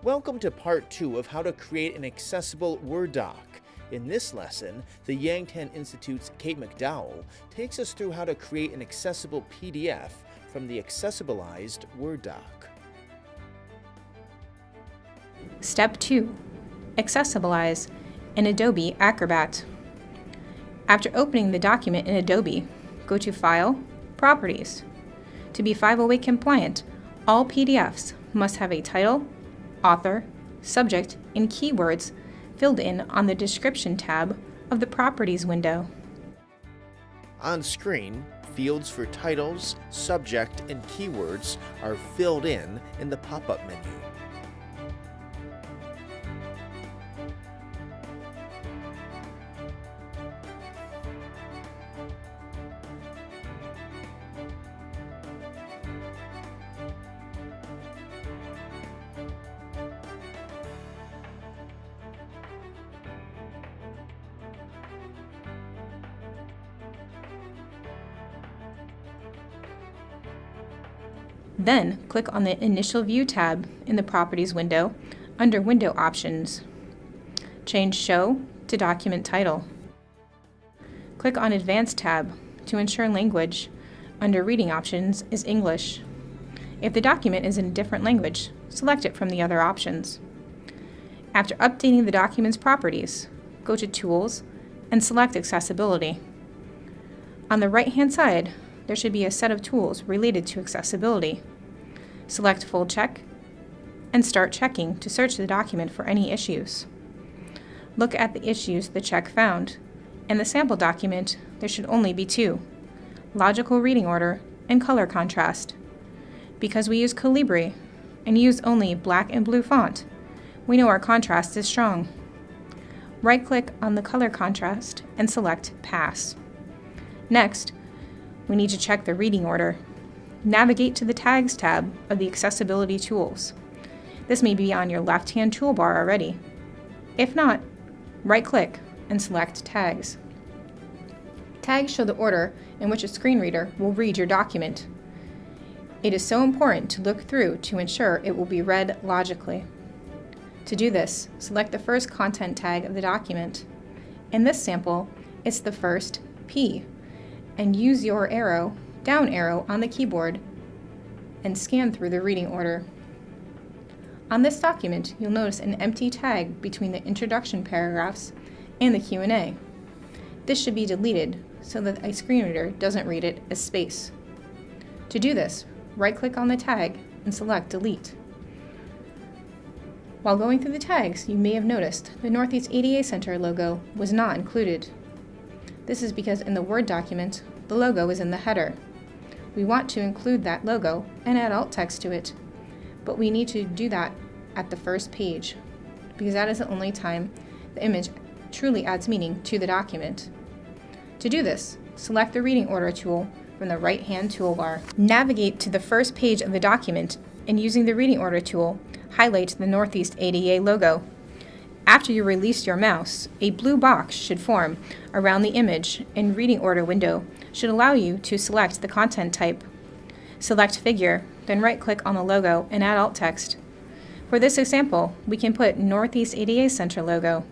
Welcome to part 2 of how to create an accessible Word doc. In this lesson, the Yangtan Institute's Kate McDowell takes us through how to create an accessible PDF from the Accessibilized Word doc. Step 2. Accessibilize in Adobe Acrobat. After opening the document in Adobe, go to File, Properties. To be 508 compliant, all PDFs must have a title, author, subject, and keywords filled in on the Description tab of the Properties window. On screen, fields for titles, subject, and keywords are filled in the pop-up menu. Then, click on the Initial View tab in the Properties window under Window Options. Change Show to Document Title. Click on Advanced tab to ensure language under Reading Options is English. If the document is in a different language, select it from the other options. After updating the document's properties, go to Tools and select Accessibility. On the right-hand side, there should be a set of tools related to accessibility. Select Full Check and start checking to search the document for any issues. Look at the issues the check found. In the sample document, there should only be 2, logical reading order and color contrast. Because we use Calibri and use only black and blue font, we know our contrast is strong. Right-click on the color contrast and select Pass. Next, we need to check the reading order. Navigate to the Tags tab of the Accessibility tools. This may be on your left-hand toolbar already. If not, right-click and select Tags. Tags show the order in which a screen reader will read your document. It is so important to look through to ensure it will be read logically. To do this, select the first content tag of the document. In this sample, it's the first P, and use your down arrow on the keyboard and scan through the reading order. On this document, you'll notice an empty tag between the introduction paragraphs and the Q&A. This should be deleted so that a screen reader doesn't read it as space. To do this, right-click on the tag and select Delete. While going through the tags, you may have noticed the Northeast ADA Center logo was not included. This is because in the Word document, the logo is in the header. We want to include that logo and add alt text to it, but we need to do that at the first page, because that is the only time the image truly adds meaning to the document. To do this, select the Reading Order tool from the right-hand toolbar. Navigate to the first page of the document, and using the Reading Order tool, highlight the Northeast ADA logo. After you release your mouse, a blue box should form around the image and Reading Order window should allow you to select the content type. Select Figure, then right-click on the logo and add alt text. For this example, we can put Northeast ADA Center logo.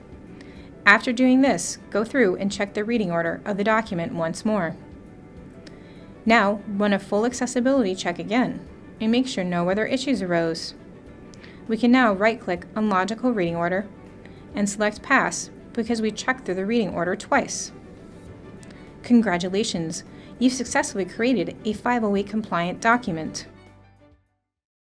After doing this, go through and check the reading order of the document once more. Now, run a full accessibility check again and make sure no other issues arose. We can now right-click on Logical Reading Order and select Pass because we checked through the reading order twice. Congratulations, you've successfully created a 508 compliant document.